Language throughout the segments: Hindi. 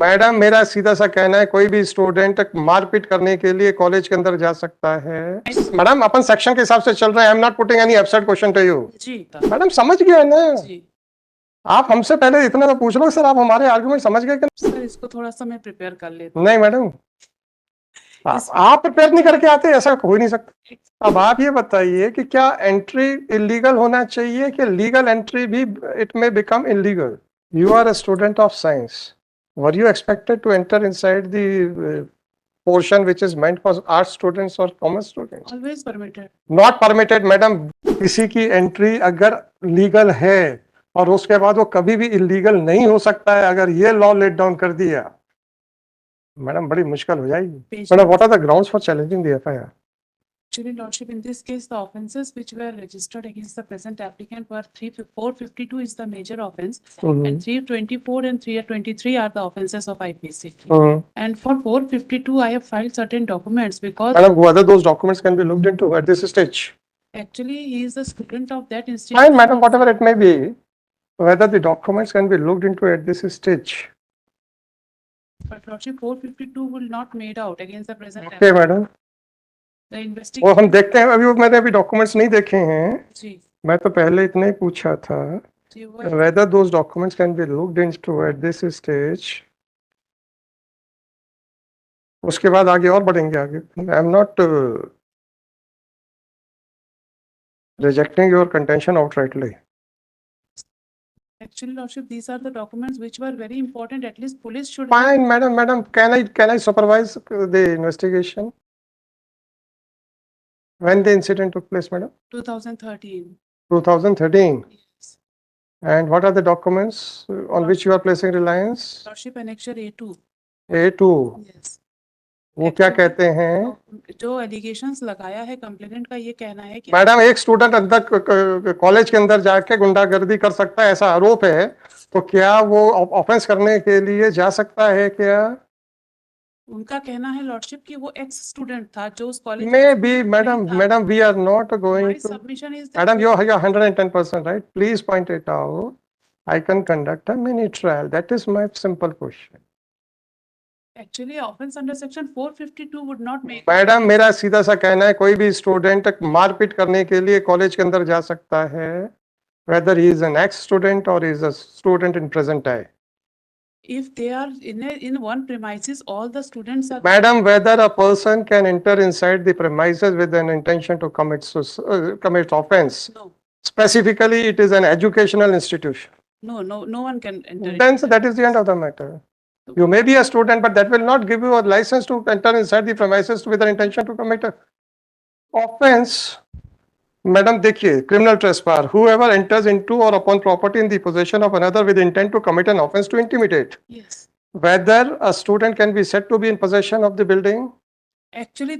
मैडम मेरा सीधा सा कहना है कोई भी स्टूडेंट मारपीट करने के लिए कॉलेज के अंदर जा सकता है। मैडम अपन सेक्शन के हिसाब से चल रहे हैं। I am not putting any absurd question to you. जी मैडम समझ गए ना? जी आप हमसे पहले इतना तो पूछ लो सर, आप हमारे आर्गुमेंट समझ गए कि सर, इसको थोड़ा सा मैं प्रिपेयर कर लेती हूँ। नहीं? मैडम आप प्रिपेयर नहीं करके आते, ऐसा हो ही नहीं सकता। अब आप ये बताइए कि क्या एंट्री इलीगल होना चाहिए कि लीगल एंट्री भी it may become illegal? You are a student of science, were you expected to enter inside the portion which is meant for arts students or commerce students? Always permitted. Not permitted, madam. किसी की एंट्री अगर लीगल है और उसके बाद वो कभी भी इलीगल नहीं हो सकता है, अगर ये लॉ लेट डाउन कर दिया मैडम बड़ी मुश्किल हो जाएगी। Madam what are the grounds for challenging the FIR? Actually, Lordship, in this case, the offences which were registered against the present applicant were 452 is the major offence, and 324 and 323 are the offences of IPC. And for 452, I have filed certain documents because Madam, whether those documents can be looked into at this stage? actually he is a student of that institution. Fine, madam, whatever it may be, whether the documents can be looked into at this stage. But Lordship, 452 will not made out against the present Okay, applicant. madam. The वो investigation. हम देखते हैं। मैंने अभी डॉक्यूमेंट्स नहीं देखे हैं। जी मैं तो पहले इतना ही पूछा था, जी वो whether those documents can be looked into at this stage. उसके बाद आगे और बढ़ेंगे आगे। आई am not rejecting your contention outrightly. Actually, Lordship, these are the documents which were very important. At least police should Fine, madam, can I supervise the investigation? When the incident took place, madam? 2013. 2013. Yes. And what are the documents on which you are placing reliance? Lordship, Annexure A2. A2. Yes. वो क्या कहते हैं? जो एलिगेशंस लगाया है कंप्लेनेंट का, ये कहना है कि मैडम एक स्टूडेंट अंदर कॉलेज के अंदर जाके गुंडागर्दी कर सकता है, ऐसा आरोप है, तो क्या वो ऑफेंस करने के लिए जा सकता है क्या? उनका कहना है लॉर्डशिप कि वो एक्स स्टूडेंट था जो उस कॉलेज में भी madam we are not going to. Submission is madam you are 110% right, please point it out. I can conduct a mini trial, that is my simple question. Actually offence under section 452 would not make. Madam मेरा सीधा सा कहना है कोई भी स्टूडेंट मारपीट करने के लिए कॉलेज के अंदर जा सकता है, whether he is an ex-student or he is a student in present day. If they are in one premises, all the students are. Madam, whether a person can enter inside the premises with an intention to commit offense. No. Specifically, it is an educational institution. No one can enter. Then so that is the end of the matter. You may be a student, but that will not give you a license to enter inside the premises with an intention to commit an offense. Madam देखिए, criminal trespass, whoever enters into or upon property in the possession of another with intent to commit an offense to intimidate. Yes. Whether a student can be said to be in possession of the building? Actually,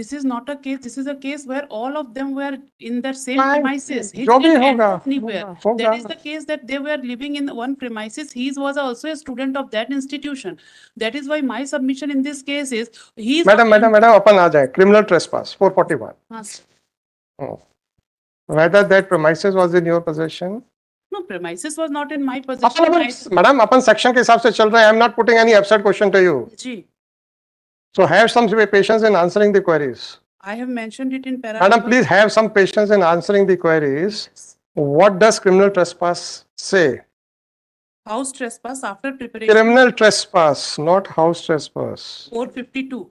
this is not a case. This is a case where all of them were in the same Fine. premises. He जो भी didn't होगा, enter anywhere. होगा। That is the case that they were living in one premises. He was also a student of that institution. That is why my submission in this case is he is. Madam अपन आ जाए क्रिमिनल ट्रेसपास 441. हाँ, Oh. Whether that premises was in your possession? no, premises was not in my possession. Madam अपन सेक्शन के हिसाब से चल रहे हैं। I am not putting any absurd question to you. जी. So have some patience in answering the queries. I have mentioned it in paragraph. Madam, please have some patience in answering the queries. What does criminal trespass say? House trespass after preparation. Criminal trespass, not house trespass. 452.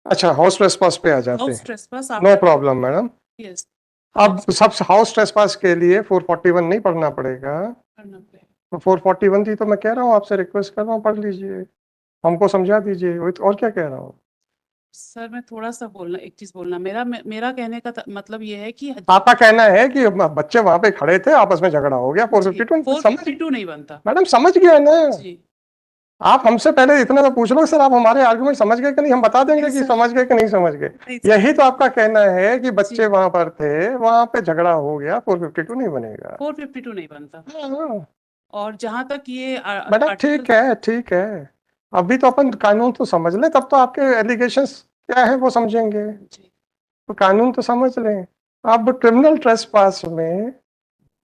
अच्छा, हाउस ट्रेसपास पे आ जाते House हैं। trespass no after. Problem madam. Yes. अब सब हाउस ट्रेसपास के लिए 441 नहीं पढ़ना पड़ेगा। तो 441 थी, तो मैं कह रहा हूँ आपसे रिक्वेस्ट कर रहा हूँ पढ़ लीजिए, हमको समझा दीजिए। और क्या कह रहा हूँ सर, मैं थोड़ा सा एक चीज बोलना, मेरा कहने का मतलब ये है कि आपका कहना है कि बच्चे वहां पे खड़े थे, आपस में झगड़ा हो गया। 452 नहीं बनता। मैडम समझ गया ना? जी। आप हमसे पहले इतना तो पूछ लो सर, आप हमारे आर्गुमेंट समझ गए कि नहीं? हम बता देंगे कि समझ गए कि नहीं समझ गए। यही तो आपका कहना है कि बच्चे वहां पर थे, वहां पे झगड़ा हो गया, 452 नहीं बनेगा। 452 नहीं बनता। हाँ। और जहां तक ये मैडम ठीक है, अभी तो अपन कानून तो समझ लें, तब तो आपके एलिगेशंस क्या है वो समझेंगे। तो कानून तो समझ लें। अब क्रिमिनल ट्रेसपास में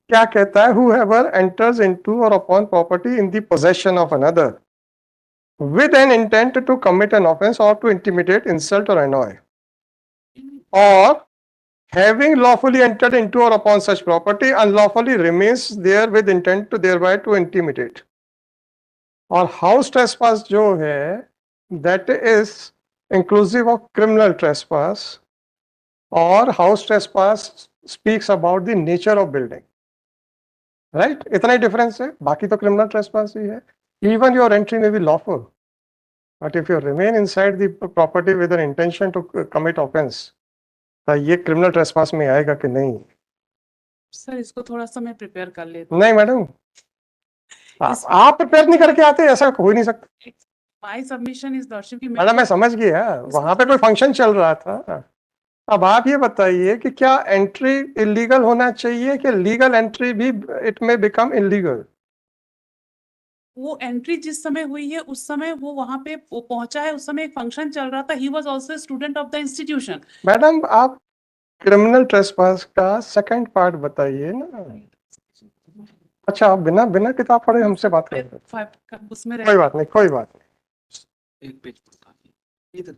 क्या कहता है? whoever enters into or upon property in the possession of another with an intent to commit an offense or to intimidate, insult or annoy, or having lawfully entered into or upon such property unlawfully remains there with intent to thereby to intimidate. और हाउस ट्रेसपास जो है that is inclusive of criminal trespass, और house trespass speaks about the nature of building, right? इतना ही डिफरेंस है, बाकी तो क्रिमिनल ट्रेसपास ही है. Even your entry may be lawful, but if you remain inside the property with an intention to commit offence, तो ये क्रिमिनल ट्रेसपास में आएगा कि नहीं? सर इसको थोड़ा सा मैं प्रिपेयर कर लेती हूँ. नहीं मैडम, आप प्रिपेयर नहीं करके आते, ऐसा हो ही नहीं सकता. माय सबमिशन इज लॉर्डशिप की मैडम मैं समझ गया, वहां पे कोई फंक्शन चल रहा था. अब आप ये बताइए कि क्या एंट्री इलीगल होना चाहिए कि लीगल एंट्री भी इट में बिकम इलीगल? वो एंट्री जिस समय हुई है उस समय वो वहां पे वो पहुंचा है, उस समय एक फंक्शन चल रहा था. He was also student of the institution. Madam आप क्रिमिनल ट्रेसपास का सेकंड पार्ट बताइए ना. अच्छा, आप बिना बिना किताब पढ़े हमसे बात कर रहे हैं. उसमें कोई बात नहीं, कोई बात नहीं. एक पेज इधर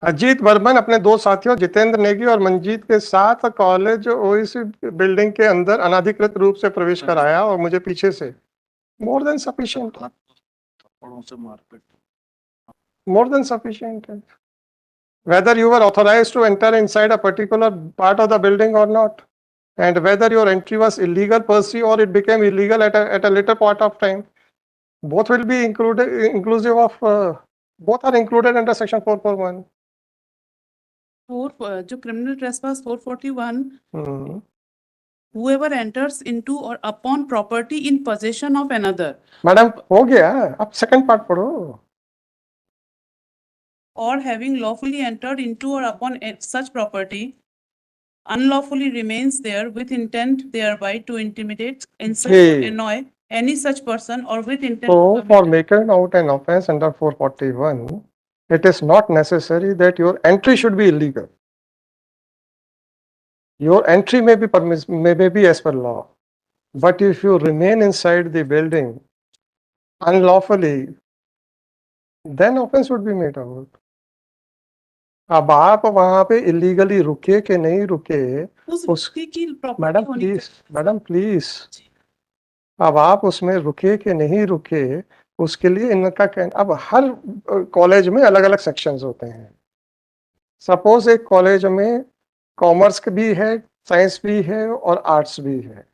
अजीत वर्मन अपने दो साथियों जितेंद्र नेगी और मंजीत के साथ कॉलेज ओएसी बिल्डिंग के अंदर अनाधिकृत रूप से प्रवेश कराया और मुझे पीछे से. More than sufficient, more than sufficient. Whether you were authorized to enter inside a particular part of the building or not, and whether your entry was illegal per se or it became illegal at a later part of time, both will be inclusive of both are included under section 441. जो criminal trespass 441, whoever enters into or upon property in possession of another. Madam हो गया, आप सेकंड पार्ट पढ़ो. Or having lawfully entered into or upon such property unlawfully remains there with intent thereby to intimidate, insult, or annoy any such person or with intent. So for making out an offense under 441, it is not necessary that your entry should be illegal. Your entry may be as per law, but if you remain inside the building unlawfully, then offense would be made out. अब आप वहां पे इलीगली रुके कि नहीं रुके, मैडम प्लीज, अब आप उसमें रुके कि नहीं रुके, उसके लिए इनका कहना. अब हर कॉलेज में अलग अलग सेक्शंस होते हैं. सपोज एक कॉलेज में कॉमर्स भी है, साइंस भी है और आर्ट्स भी है.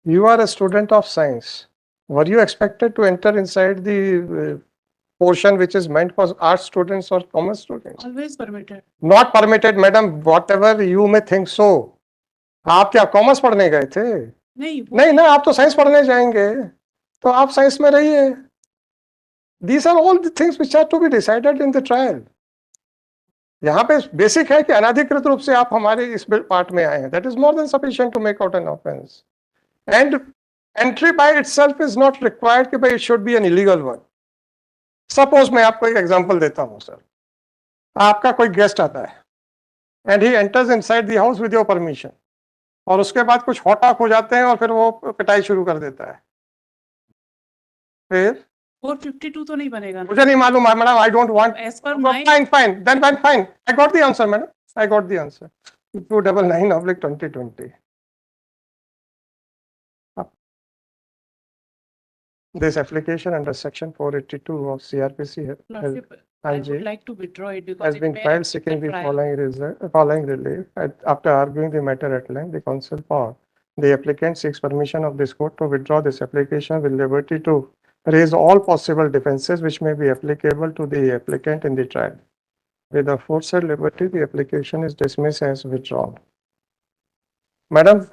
You are a student of science, were you expected to enter inside the portion which is meant for art students or commerce students? Always permitted. Not permitted, madam, whatever you may think so. आप क्या कॉमर्स पढ़ने गए थे? नहीं ना, आप तो साइंस पढ़ने जाएंगे, तो आप साइंस में रहिए. These are all the things which are to be decided in the trial. यहाँ पे बेसिक है कि अनाधिकृत रूप से आप हमारे इस पार्ट में आए हैं. That is more than sufficient to make out an offense. And entry by itself is not required कि भाई it should be an illegal one. Suppose मैं आपको एक एग्जांपल देता हूं सर. आपका कोई गेस्ट आता है and he enters inside the house with your permission, और उसके बाद कुछ हॉटॉक हो जाते हैं और फिर वो पिटाई शुरू कर देता है. फिर 452 तो नहीं बनेगा. मुझे नहीं मालूम madam, I don't want. As per fine then fine, I got the answer madam, I got the answer. 299/2020. This application under section 482 of CRPC I would like to withdraw it because has been filed seeking the following relief. After arguing the matter at length, the counsel for the applicant seeks permission of this court to withdraw this application with liberty to raise all possible defenses which may be applicable to the applicant in the trial. With the aforesaid liberty, the application is dismissed as withdrawn. Madam,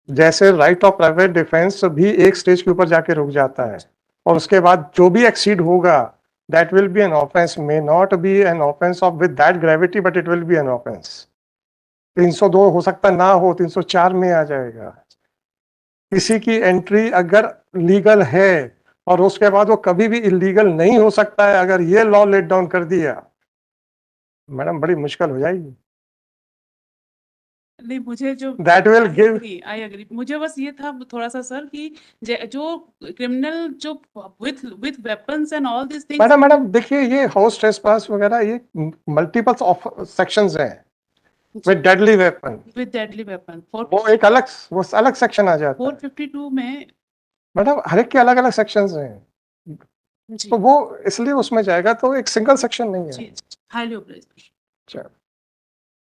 जैसे राइट ऑफ प्राइवेट डिफेंस भी एक स्टेज के ऊपर जाके रुक जाता है, और उसके बाद जो भी एक्सीड होगा that will be an offence, may not be an offence of with that gravity, but it will be an offence. 302 हो सकता ना हो, 304 में आ जाएगा. किसी की एंट्री अगर लीगल है और उसके बाद वो कभी भी इलीगल नहीं हो सकता है, अगर ये लॉ लेट डाउन कर दिया, मैडम बड़ी मुश्किल हो जाएगी. नहीं, मुझे जो That will give. I agree, मुझे बस ये था थोड़ा सा सर कि जो क्रिमिनल जो with weapons and all this things, madam देखिए, ये हाउस ट्रेसपास वगैरह ये मल्टीपल ऑफ सेक्शंस हैं with deadly weapon, with deadly weapon वो एक अलग सेक्शन आ जाता है 452 में। मैडम, हर एक के अलग अलग सेक्शंस हैं, जी तो वो इसलिए उसमें जाएगा, तो एक सिंगल सेक्शन नहीं है। जी, हाईली ऑब्लाइज। चलो।